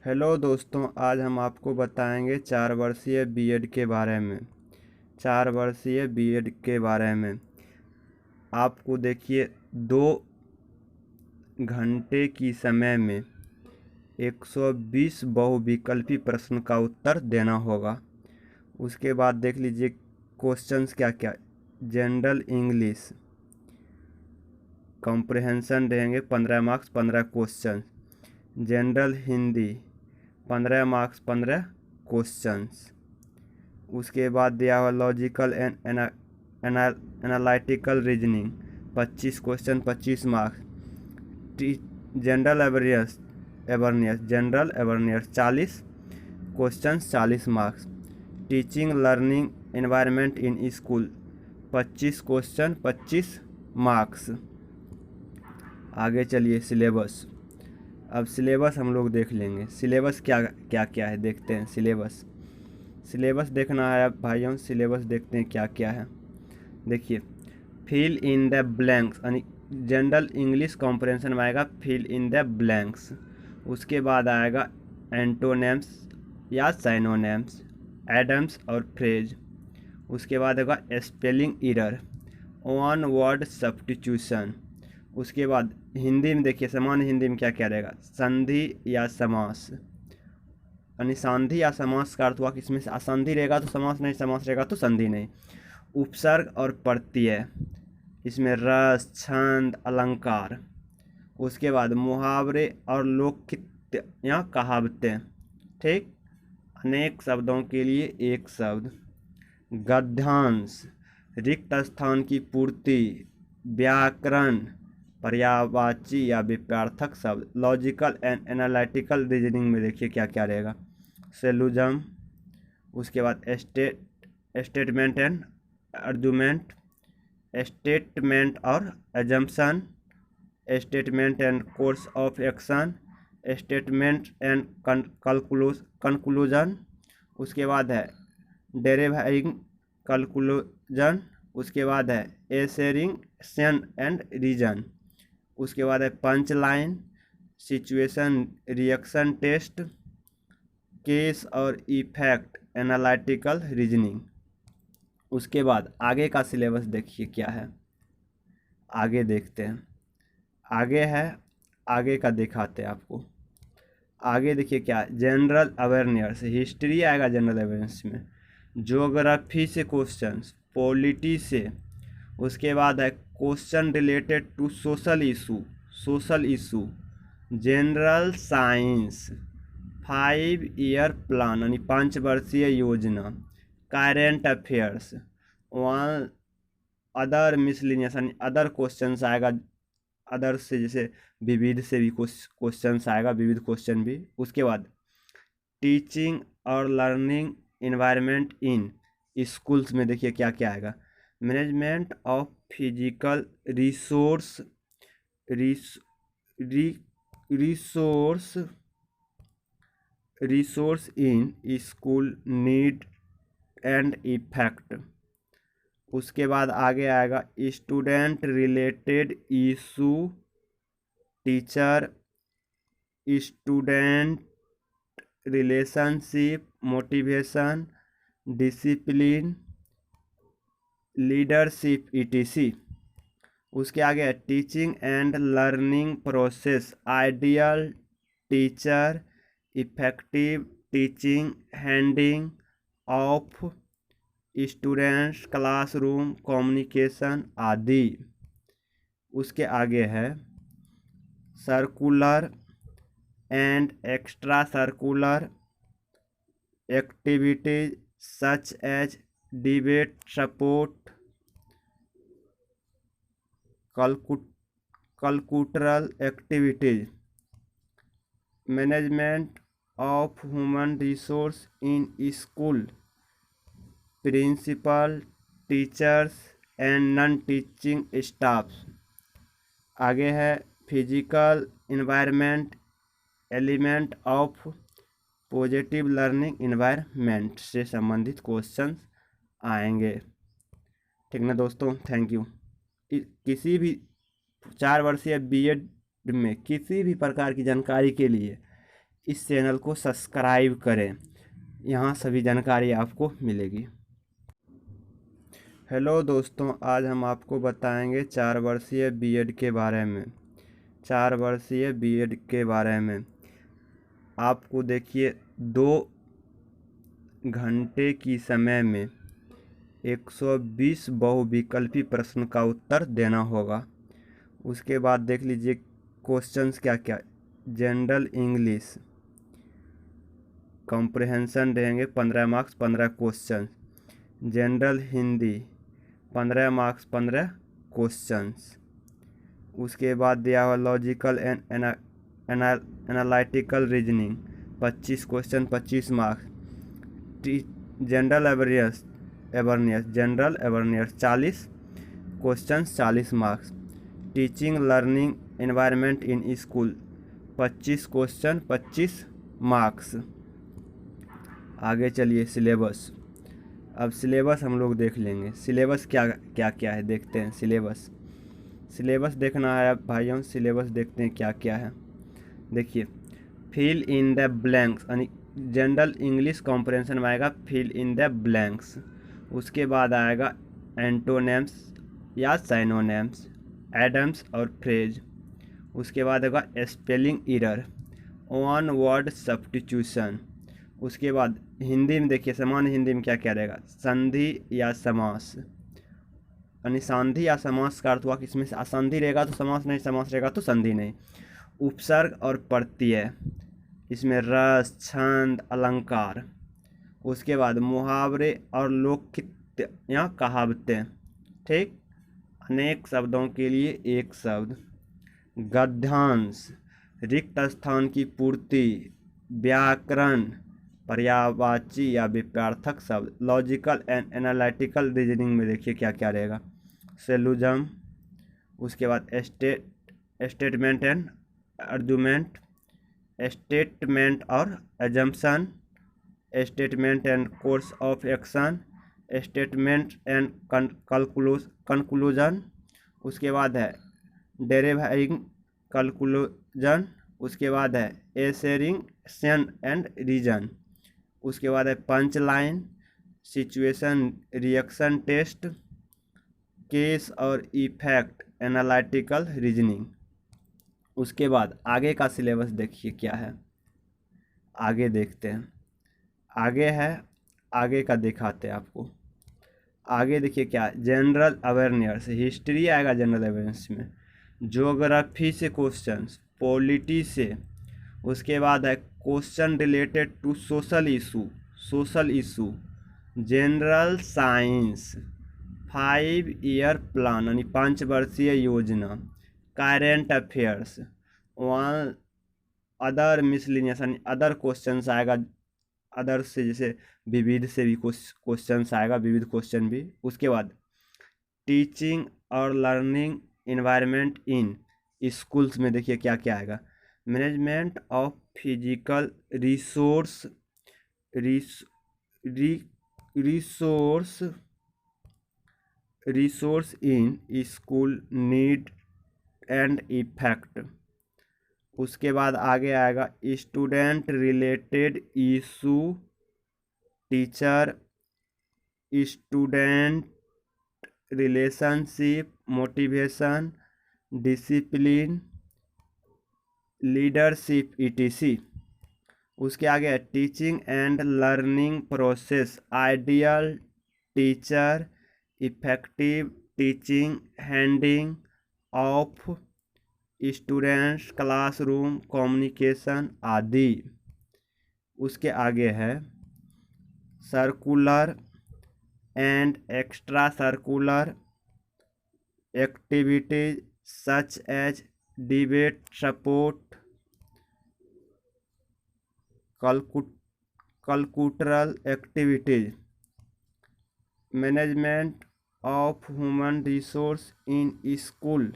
Hello दोस्तों, आज हम आपको बताएंगे 4 वर्षीय बीएड के बारे में। 4 वर्षीय बीएड के बारे में आपको देखिए 2 घंटे की समय में 120 बहुविकल्पी प्रश्न का उत्तर देना होगा। उसके बाद देख लीजिए क्वेश्चंस क्या क्या। जनरल इंग्लिश कॉम्प्रिहेंशन रहेंगे 15 marks 15 question. General Hindi 15 marks 15 questions. उसके बाद दिया हुआ logical and analytical reasoning 25 question 25 marks. General awareness 40 question 40 marks. Teaching learning environment in school 25 question 25 marks. आगे चलिए सिलेबस। अब सिलेबस हम लोग देख लेंगे। सिलेबस क्या क्या क्या है देखते हैं। सिलेबस देखना है आप भाइयों। सिलेबस देखते हैं क्या क्या है। देखिए फिल इन द ब्लैंक्स यानी जनरल इंग्लिश कॉम्प्रिहेंशन में आएगा फिल इन द ब्लैंक्स। उसके बाद आएगा एंटोनेम्स या साइनोनेम्स, एडम्स और फ्रेज। उसके बाद होगा spelling error, one word substitution. उसके बाद हिंदी में देखिए सामान्य हिंदी में क्या क्या रहेगा, संधि या समास। यानी संधि या समास का अर्थ हुआ कि इसमें संधि रहेगा तो समास नहीं, समास रहेगा तो संधि नहीं। उपसर्ग और प्रत्यय, इसमें रस, छंद, अलंकार। उसके बाद मुहावरे और लोककित या कहावतें। ठीक, अनेक शब्दों के लिए एक शब्द। गद्यांश, रिक्त स्थान की पूर्ति। व्याकरण, पर्यायवाची या विप्रार्थक शब्द। लॉजिकल एंड एनालिटिकल रीजनिंग में देखिए क्या क्या रहेगा, सेलुजम। उसके बाद स्टेटमेंट एंड आर्गुमेंट, स्टेटमेंट और assumption, statement and course of action, statement and conclusion. उसके बाद है डेरिवाइंग कंक्लूजन। उसके बाद है एसेरिंग एंड रीजन। उसके बाद है punch line, situation reaction test, case और इफेक्ट, एनालिटिकल रीजनिंग। उसके बाद आगे का सिलेबस देखिए क्या है। आगे देखते हैं। आगे है, आगे का दिखाते हैं आपको। आगे देखिए क्या, जनरल अवेयरनेस, हिस्ट्री आएगा जनरल अवेयरनेस में। ज्योग्राफी से क्वेश्चंस, पॉलिटी से। उसके बाद है question related to social issue. General science, 5 year plan यानी 5 वर्षीय योजना। Current affairs, one other miscellaneous यानी अदर क्वेश्चंस आएगा। अदर से जैसे विविध से भी क्वेश्चंस आएगा, विविध क्वेश्चन भी। उसके बाद टीचिंग और लर्निंग इन्वायरमेंट इन स्कूल्स में देखिए क्या क्या आएगा। Management of physical resource resource in school need and effect. उसके बाद आगे आएगा student related issue, teacher student relationship, motivation, discipline, leadership etc। उसके आगे है teaching and learning process, ideal teacher, effective teaching, handing of students, classroom communication आदि। उसके आगे है circular and extra circular activities such as debate, support, cultural activities. Management of human resource in school, principal, teachers and non teaching staff. आगे है physical environment, element of positive learning environment से संबंधित questions आएंगे। ठीक ना दोस्तों, thank you. किसी भी 4 वर्षीय बीएड में किसी भी प्रकार की जानकारी के लिए इस चैनल को सब्सक्राइब करें, यहाँ सभी जानकारी आपको मिलेगी। हेलो दोस्तों, आज हम आपको बताएंगे 4 वर्षीय बीएड के बारे में। 4 वर्षीय बीएड के बारे में आपको देखिए 2 घंटे की समय में 120 बहुविकल्पी प्रश्न का उत्तर देना होगा। उसके बाद देख लीजिए क्वेश्चंस क्या क्या। जनरल इंग्लिश कॉम्प्रिहेंशन रहेंगे 15 marks 15 question. General Hindi 15 marks 15 questions. उसके बाद दिया हुआ logical and analytical reasoning 25 question 25 marks. General awareness general awareness 40 question 40 marks. Teaching learning environment in school 25 question 25 marks. आगे चलिए सिलेबस। अब सिलेबस हम लोग देख लेंगे। सिलेबस क्या क्या क्या है देखते हैं। सिलेबस देखना है भाइयों। सिलेबस देखते हैं क्या क्या है। देखिए फिल इन द ब्लैंक्स यानी जनरल इंग्लिश कॉम्प्रिहेंशन में आएगा फिल इन द ब्लैंक्स। उसके बाद आएगा एंटोनेम्स या साइनोनेम्स, एडम्स और फ्रेज। उसके बाद होगा spelling error, one word substitution. उसके बाद हिंदी में देखिए सामान्य हिंदी में क्या क्या रहेगा, संधि या समास। यानी संधि या समास का अर्थ हुआ कि इसमें संधि रहेगा तो समास नहीं, समास रहेगा तो संधि नहीं। उपसर्ग और प्रत्यय, इसमें रस, छंद, अलंकार। उसके बाद मुहावरे और लोकगीत या कहावतें। ठीक, अनेक शब्दों के लिए एक शब्द। गद्यांश, रिक्त स्थान की पूर्ति। व्याकरण, पर्यायवाची या विप्रार्थक शब्द। लॉजिकल एंड एनालिटिकल रीजनिंग में देखिए क्या क्या रहेगा, सिलोजिज्म। उसके बाद स्टेटमेंट एंड आर्गुमेंट, स्टेटमेंट और assumption, statement and course of action, statement and conclusion. उसके बाद है डेरिवाइंग कंक्लूजन। उसके बाद है एसेरिंग एंड रीजन। उसके बाद है punch line, situation reaction test, case और इफेक्ट, एनालिटिकल रीजनिंग। उसके बाद आगे का सिलेबस देखिए क्या है, आगे देखते हैं। आगे है, आगे का दिखाते हैं आपको। आगे देखिए क्या, जनरल अवेयरनेस, हिस्ट्री आएगा जनरल अवेयरनेस में। ज्योग्राफी से क्वेश्चंस, पॉलिटी से। उसके बाद है question related to social issue. General science, 5 year plan यानी 5 वर्षीय योजना। Current affairs, one other miscellaneous यानी अदर क्वेश्चंस आएगा। अदर से जैसे विविध से भी क्वेश्चंस आएगा, विविध क्वेश्चन भी। उसके बाद टीचिंग और लर्निंग एनवायरनमेंट इन स्कूल्स में देखिए क्या क्या आएगा, management of physical resource in school need and effect. उसके बाद आगे आएगा student related issue, teacher student relationship, motivation, discipline, leadership etc। उसके आगे है teaching and learning process, ideal teacher, effective teaching, handing of students, classroom communication आदि। उसके आगे है circular and extra circular activities such as debate, support, cultural activities, management of human resource in school,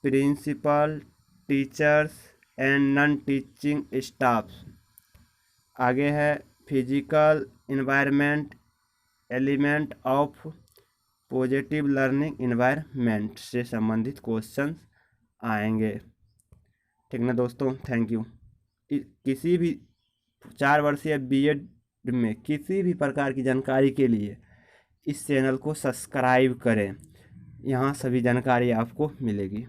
principal, teachers and non teaching staff. आगे है physical environment, element of positive learning environment से संबंधित questions आएंगे। ठीक ना दोस्तों, thank you. किसी भी 4 वर्षीय बीएड में किसी भी प्रकार की जानकारी के लिए इस चैनल को सब्सक्राइब करें। यहाँ सभी जानकारी आपको मिलेगी।